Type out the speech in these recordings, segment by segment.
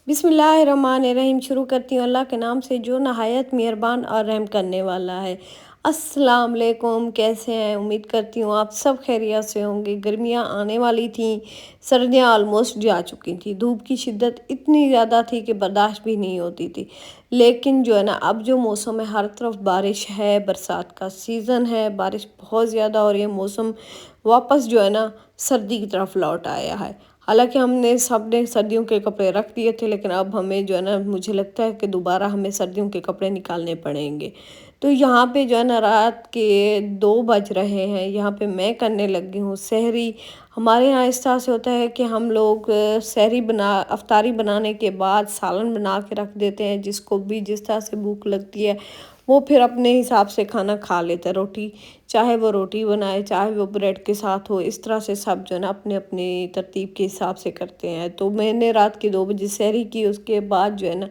बिस्मिल्लाहिर्रहमानिर्रहीम। शुरू करती हूँ अल्लाह के नाम से जो नहायत मेहरबान और रहम करने वाला है। अस्सलाम वालेकुम, कैसे हैं? उम्मीद करती हूँ आप सब खैरियत से होंगे। गर्मियाँ आने वाली थीं, सर्दियाँ ऑलमोस्ट जा चुकी थी। धूप की शिद्दत इतनी ज़्यादा थी कि बर्दाश्त भी नहीं होती थी। लेकिन जो है ना, अब जो मौसम है, हर तरफ बारिश है, बरसात का सीज़न है, बारिश बहुत ज़्यादा हो रही है। मौसम वापस जो है ना सर्दी की तरफ लौट आया है। हालांकि हमने सब ने सर्दियों के कपड़े रख दिए थे, लेकिन अब हमें जो है ना, मुझे लगता है कि दोबारा हमें सर्दियों के कपड़े निकालने पड़ेंगे। तो यहाँ पे जो है ना, रात के 2 बज रहे हैं। यहाँ पे मैं करने लगी हूँ सहरी। हमारे यहाँ इस तरह से होता है कि हम लोग सहरी अफ्तारी बनाने के बाद सालन बना के रख देते हैं। जिसको भी जिस तरह से भूख लगती है वो फिर अपने हिसाब से खाना खा लेता है। रोटी चाहे वो रोटी बनाए, चाहे वो ब्रेड के साथ हो, इस तरह से सब जो है ना अपने अपने तरतीब के हिसाब से करते हैं। तो मैंने रात के 2 बजे सहरी की। उसके बाद जो है ना,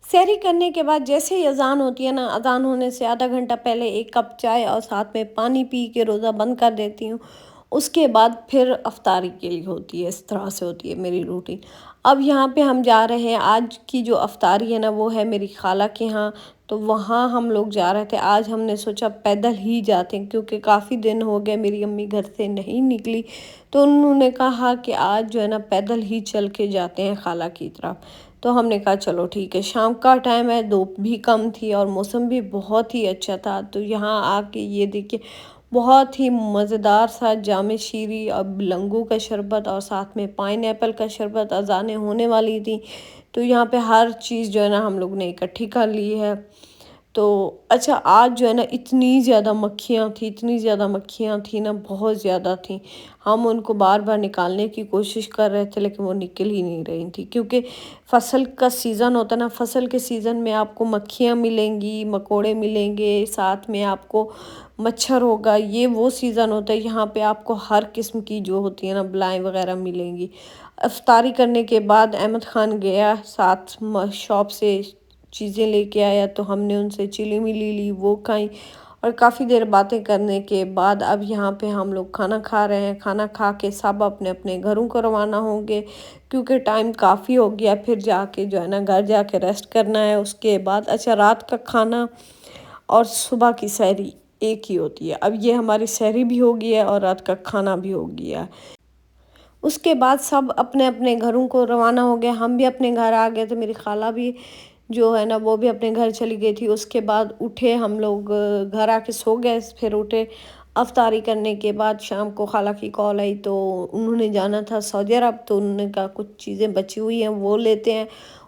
सहरी करने के बाद जैसे ही अज़ान होती है ना, अज़ान होने से आधा घंटा पहले 1 कप चाय और साथ में पानी पी के रोज़ा बंद कर देती हूँ। उसके बाद फिर अफ्तारी के लिए होती है। इस तरह से होती है मेरी रूटीन। अब यहाँ पे हम जा रहे हैं। आज की जो अफ्तारी है ना, वो है मेरी खाला के यहाँ। तो वहाँ हम लोग जा रहे थे। आज हमने सोचा पैदल ही जाते हैं, क्योंकि काफ़ी दिन हो गए मेरी अम्मी घर से नहीं निकली। तो उन्होंने कहा कि आज जो है ना पैदल ही चल के जाते हैं खाला की तरफ। तो हमने कहा चलो ठीक है। शाम का टाइम है, धूप भी कम थी और मौसम भी बहुत ही अच्छा था। तो यहाँ आके ये देखिए, बहुत ही मज़ेदार सा जाम शीरी और बिलंगू का शरबत और साथ में पाइनएप्पल का शरबत। अज़ानें होने वाली थी, तो यहाँ पे हर चीज़ जो है ना हम लोग ने इकट्ठी कर ली है। तो अच्छा, आज जो है ना इतनी ज़्यादा मक्खियाँ थी, इतनी ज़्यादा मक्खियाँ थी ना, बहुत ज़्यादा थी। हम उनको बार बार निकालने की कोशिश कर रहे थे, लेकिन वो निकल ही नहीं रही थी। क्योंकि फसल का सीज़न होता है ना, फसल के सीज़न में आपको मक्खियाँ मिलेंगी, मकोड़े मिलेंगे, साथ में आपको मच्छर होगा। ये वो सीज़न होता है, यहाँ पे आपको हर किस्म की जो होती है ना बलाएँ वगैरह मिलेंगी। इफ्तारी करने के बाद अहमद ख़ान गया साथ शॉप से चीज़ें लेके आया, तो हमने उनसे चिली मिली ली, वो खाई। और काफ़ी देर बातें करने के बाद अब यहाँ पे हम लोग खाना खा रहे हैं। खाना खा के सब अपने अपने घरों को रवाना होंगे, क्योंकि टाइम काफ़ी हो गया। फिर जाके जो है ना घर जाके रेस्ट करना है। उसके बाद अच्छा, रात का खाना और सुबह की सहरी एक ही होती है। अब ये हमारी सहरी भी हो गई है और रात का खाना भी हो गया है। उसके बाद सब अपने अपने घरों को रवाना हो गए। हम भी अपने घर आ गए थे। मेरी खाला भी जो है ना, वो भी अपने घर चली गई थी। उसके बाद उठे हम लोग, घर आके सो गए। फिर उठे अफ्तारी करने के बाद। शाम को खाला की कॉल आई, तो उन्होंने जाना था सऊदी अरब। तो उन्होंने कहा कुछ चीज़ें बची हुई हैं वो लेते हैं।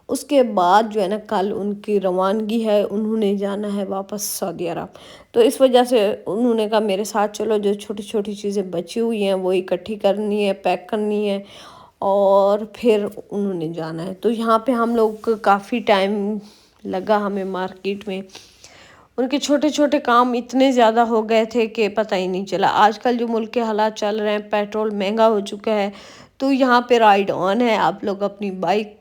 उसके बाद जो है ना, कल उनकी रवानगी है, उन्होंने जाना है वापस सऊदी अरब। तो इस वजह से उन्होंने कहा मेरे साथ चलो, जो छोटी छोटी चीज़ें बची हुई हैं वो इकट्ठी करनी है, पैक करनी है, और फिर उन्होंने जाना है। तो यहाँ पे हम लोग को काफ़ी टाइम लगा हमें मार्केट में। उनके छोटे छोटे काम इतने ज़्यादा हो गए थे कि पता ही नहीं चला। आजकल जो मुल्क के हालात चल रहे हैं, पेट्रोल महंगा हो चुका है। तो यहाँ पे राइड ऑन है, आप लोग अपनी बाइक,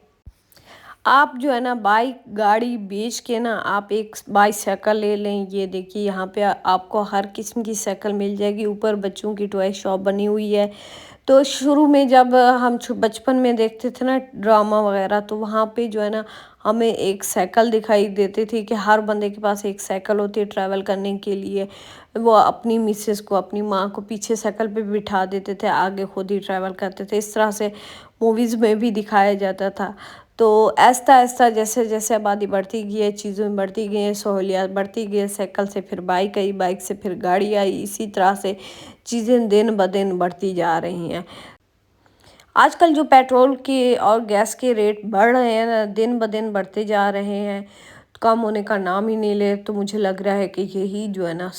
आप जो है ना बाइक गाड़ी बेच के ना आप एक बाईसाइकिल ले लें। ये देखिए, यहाँ पे आपको हर किस्म की साइकिल मिल जाएगी। ऊपर बच्चों की टॉय शॉप बनी हुई है। तो शुरू में जब हम बचपन में देखते थे ना ड्रामा वगैरह, तो वहाँ पे जो है ना हमें एक साइकिल दिखाई देती थी कि हर बंदे के पास एक साइकिल होती है ट्रैवल करने के लिए। वो अपनी मिसेस को, अपनी माँ को पीछे साइकिल पे बिठा देते थे, आगे खुद ही ट्रैवल करते थे। इस तरह से मूवीज़ में भी दिखाया जाता था। तो ऐसा ऐसा जैसे जैसे आबादी बढ़ती गई है, चीज़ें बढ़ती गई हैं, सहूलियात बढ़ती गई है, साइकिल से फिर बाइक आई, बाइक से फिर गाड़ी आई। इसी तरह से चीज़ें दिन ब दिन बढ़ती जा रही हैं। आजकल जो पेट्रोल के और गैस के रेट बढ़ रहे हैं ना, दिन ब दिन बढ़ते जा रहे हैं, कम होने का नाम ही नहीं ले। तो मुझे लग रहा है कि यही जो है ना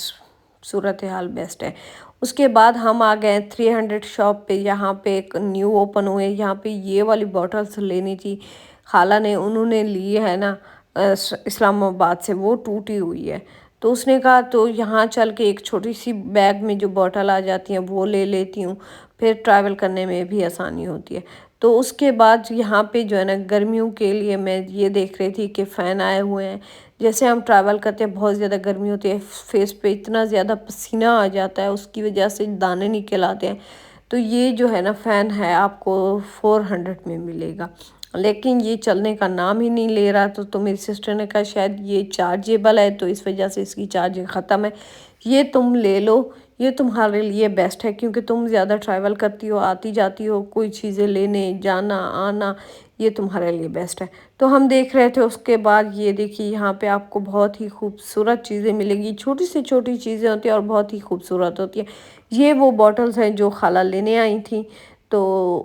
सूरत हाल बेस्ट है। उसके बाद हम आ गए 300 शॉप पे। यहाँ पे एक न्यू ओपन हुए। यहाँ पे ये वाली बॉटल्स लेनी थी खाला ने, उन्होंने ली है ना इस्लामाबाद से, वो टूटी हुई है। तो उसने कहा तो यहाँ चल के एक छोटी सी बैग में जो बॉटल आ जाती हैं वो ले लेती हूँ, फिर ट्रैवल करने में भी आसानी होती है। तो उसके बाद यहाँ पे जो है ना गर्मियों के लिए मैं ये देख रही थी कि फ़ैन आए हुए हैं। जैसे हम ट्रैवल करते हैं, बहुत ज़्यादा गर्मी होती है, फेस पे इतना ज़्यादा पसीना आ जाता है, उसकी वजह से दाने निकल आते हैं। तो ये जो है ना फ़ैन है, आपको 400 में मिलेगा। لیکن یہ چلنے کا نام ہی نہیں لے رہا. تو میری سسٹر نے کہا شاید یہ چارجیبل ہے تو اس وجہ سے اس کی چارجنگ ختم ہے، یہ تم لے لو، یہ تمہارے لیے بیسٹ ہے کیونکہ تم زیادہ ٹریول کرتی ہو، آتی جاتی ہو، کوئی چیزیں لینے جانا آنا، یہ تمہارے لیے بیسٹ ہے. تو ہم دیکھ رہے تھے. اس کے بعد یہ دیکھیے یہاں پہ آپ کو بہت ہی خوبصورت چیزیں ملیں گی، چھوٹی سے چھوٹی چیزیں ہوتی ہیں اور بہت ہی خوبصورت ہوتی ہیں. یہ وہ بوٹلز ہیں جو خالہ لینے آئی تھیں، تو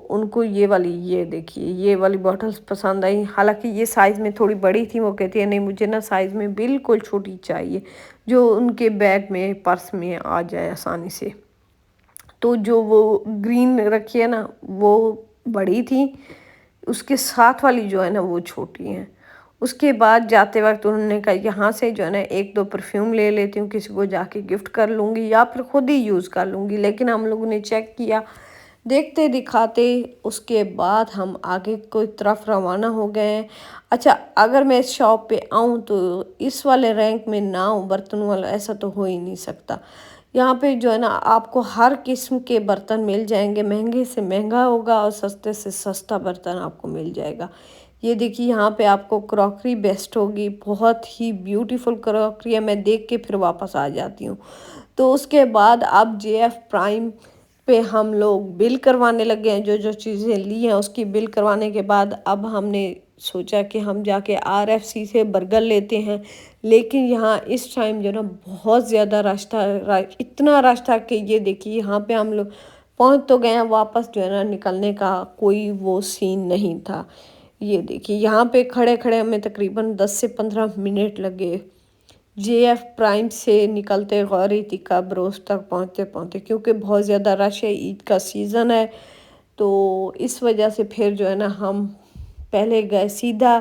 ان کو یہ دیکھیے یہ والی بوٹلز پسند آئی. حالانکہ یہ سائز میں تھوڑی بڑی تھی، وہ کہتی ہے نہیں مجھے نا سائز میں بالکل چھوٹی چاہیے جو ان کے بیگ میں پرس میں آ جائے آسانی سے. تو جو وہ گرین رکھی ہے نا وہ بڑی تھی، اس کے ساتھ والی جو ہے نا وہ چھوٹی ہیں. اس کے بعد جاتے وقت انہوں نے کہا یہاں سے جو ہے نا 1-2 پرفیوم لے لیتی ہوں، کسی کو جا کے گفٹ کر لوں گی یا پھر خود ہی یوز کر لوں گی. لیکن ہم لوگوں نے چیک کیا، دیکھتے دکھاتے اس کے بعد ہم آگے کوئی طرف روانہ ہو گئے ہیں. اچھا اگر میں اس شاپ پہ آؤں تو اس والے رینک میں نہ ہوں برتن والا، ایسا تو ہو ہی نہیں سکتا. یہاں پہ جو ہے نا آپ کو ہر قسم کے برتن مل جائیں گے، مہنگے سے مہنگا ہوگا اور سستے سے سستا برتن آپ کو مل جائے گا. یہ دیکھیے یہاں پہ آپ کو کراکری بیسٹ ہوگی، بہت ہی بیوٹیفل کراکری ہے. میں دیکھ کے پھر واپس آ جاتی ہوں. تو اس کے بعد اب جے ایف پرائم پہ ہم لوگ بل کروانے لگے ہیں. جو چیزیں لی ہیں اس کی بل کروانے کے بعد اب ہم نے سوچا کہ ہم جا کے RFC سے برگر لیتے ہیں. لیکن یہاں اس ٹائم جو نا بہت زیادہ رش تھا، اتنا رش تھا کہ یہ دیکھیے یہاں پہ ہم لوگ پہنچ تو گئے ہیں، واپس جو ہے نا نکلنے کا کوئی وہ سین نہیں تھا. یہ دیکھیے یہاں پہ کھڑے کھڑے ہمیں تقریباً 10 سے 15 منٹ لگے جے ایف پرائم سے نکلتے غور اتکا بروس تک پہنچتے کیونکہ بہت زیادہ رش ہے، عید کا سیزن ہے. تو اس وجہ سے پھر جو ہے نا ہم پہلے گئے سیدھا،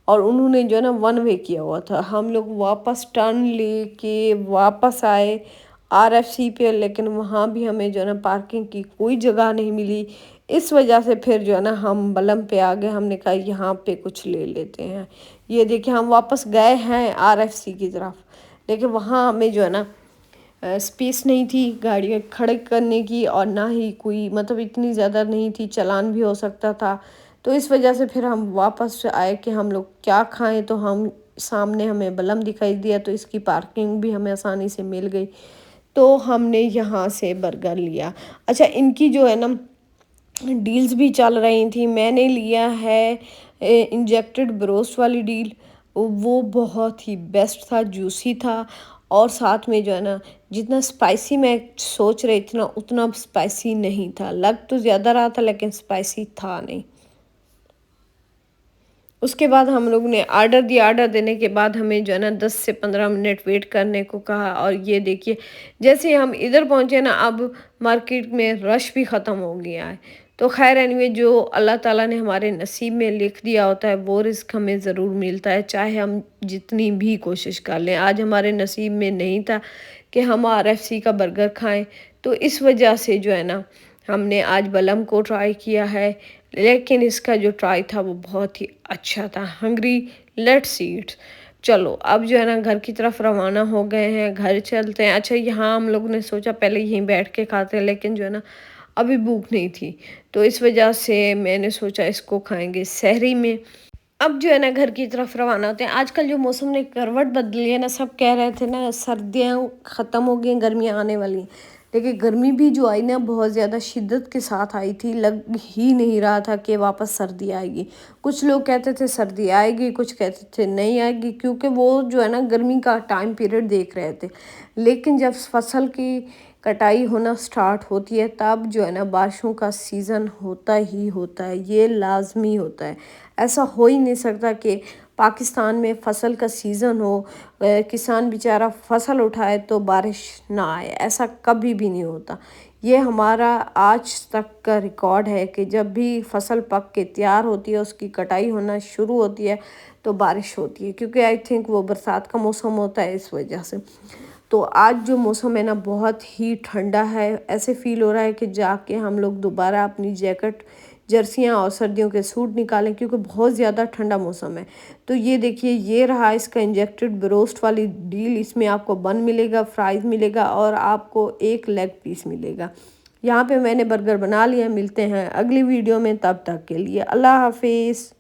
اور انہوں نے جو ہے نا 1 وے کیا ہوا تھا. ہم لوگ واپس ٹرن لے کے واپس آئے RFC پہ، لیکن وہاں بھی ہمیں جو ہے نا پارکنگ کی کوئی جگہ نہیں ملی. اس وجہ سے پھر جو ہے نا ہم بلم پہ آ گئے. ہم نے کہا یہاں پہ کچھ لے لیتے ہیں. یہ دیکھیں ہم واپس گئے ہیں RFC کی طرف، لیکن وہاں ہمیں جو ہے نا اسپیس نہیں تھی گاڑی کھڑے کرنے کی، اور نہ ہی کوئی مطلب اتنی زیادہ نہیں تھی، چلان بھی ہو سکتا تھا. تو اس وجہ سے پھر ہم واپس آئے کہ ہم لوگ کیا کھائیں. تو ہم سامنے ہمیں بلم دکھائی دیا تو اس کی پارکنگ بھی ہمیں آسانی سے مل گئی. تو ہم نے یہاں سے برگر لیا. اچھا ان کی جو ہے نا ڈیلز بھی چل رہی تھیں. میں نے لیا ہے انجیکٹڈ بروسٹ والی ڈیل، وہ بہت ہی بیسٹ تھا، جوسی تھا، اور ساتھ میں جو ہے نا جتنا سپائسی میں سوچ رہی تھی نا اتنا سپائسی نہیں تھا. لگ تو زیادہ رہا تھا لیکن سپائسی تھا نہیں. اس کے بعد ہم لوگ نے آرڈر دیا. آرڈر دینے کے بعد ہمیں جو ہے نا 10 سے 15 منٹ ویٹ کرنے کو کہا. اور یہ دیکھیے جیسے ہم ادھر پہنچے نا اب مارکیٹ میں رش بھی ختم ہو گیا ہے. تو خیر اینوے جو اللہ تعالیٰ نے ہمارے نصیب میں لکھ دیا ہوتا ہے وہ رزق ہمیں ضرور ملتا ہے، چاہے ہم جتنی بھی کوشش کر لیں. آج ہمارے نصیب میں نہیں تھا کہ ہم RFC کا برگر کھائیں، تو اس وجہ سے جو ہے نا ہم نے آج بلم کو ٹرائی کیا ہے. لیکن اس کا جو ٹرائی تھا وہ بہت ہی اچھا تھا. Hungry let's eat. چلو اب جو ہے نا گھر کی طرف روانہ ہو گئے ہیں، گھر چلتے ہیں. اچھا یہاں ہم لوگوں نے سوچا پہلے یہیں بیٹھ کے کھاتے ہیں، لیکن جو ہے نا ابھی بھوک نہیں تھی، تو اس وجہ سے میں نے سوچا اس کو کھائیں گے سحری میں. اب جو ہے نا گھر کی طرف روانہ ہوتے ہیں. آج کل جو موسم نے کروٹ بدلی ہے نا، سب کہہ رہے تھے نا سردیاں ختم ہو گئی ہیں، گرمیاں آنے والی ہیں. لیکن گرمی بھی جو آئی نا بہت زیادہ شدت کے ساتھ آئی تھی. لگ ہی نہیں رہا تھا کہ واپس سردی آئے گی. کچھ لوگ کہتے تھے سردی آئے گی، کچھ کہتے تھے نہیں آئے گی، کیونکہ وہ جو ہے نا گرمی کا ٹائم پیریڈ دیکھ رہے تھے. لیکن جب فصل کی کٹائی ہونا سٹارٹ ہوتی ہے تب جو ہے نا بارشوں کا سیزن ہوتا ہی ہوتا ہے، یہ لازمی ہوتا ہے. ایسا ہو ہی نہیں سکتا کہ پاکستان میں فصل کا سیزن ہو، کسان بیچارہ فصل اٹھائے تو بارش نہ آئے. ایسا کبھی بھی نہیں ہوتا. یہ ہمارا آج تک کا ریکارڈ ہے کہ جب بھی فصل پک کے تیار ہوتی ہے، اس کی کٹائی ہونا شروع ہوتی ہے تو بارش ہوتی ہے، کیونکہ آئی تھنک وہ برسات کا موسم ہوتا ہے اس وجہ سے. تو آج جو موسم ہے نا بہت ہی ٹھنڈا ہے. ایسے فیل ہو رہا ہے کہ جا کے ہم لوگ دوبارہ اپنی جیکٹ، جرسیاں اور سردیوں کے سوٹ نکالیں، کیونکہ بہت زیادہ ٹھنڈا موسم ہے. تو یہ دیکھیے یہ رہا اس کا انجیکٹڈ بروسٹ والی ڈیل. اس میں آپ کو بن ملے گا، فرائز ملے گا، اور آپ کو ایک لیگ پیس ملے گا. یہاں پہ میں نے برگر بنا لیا. ملتے ہیں اگلی ویڈیو میں، تب تک کے لیے اللہ حافظ.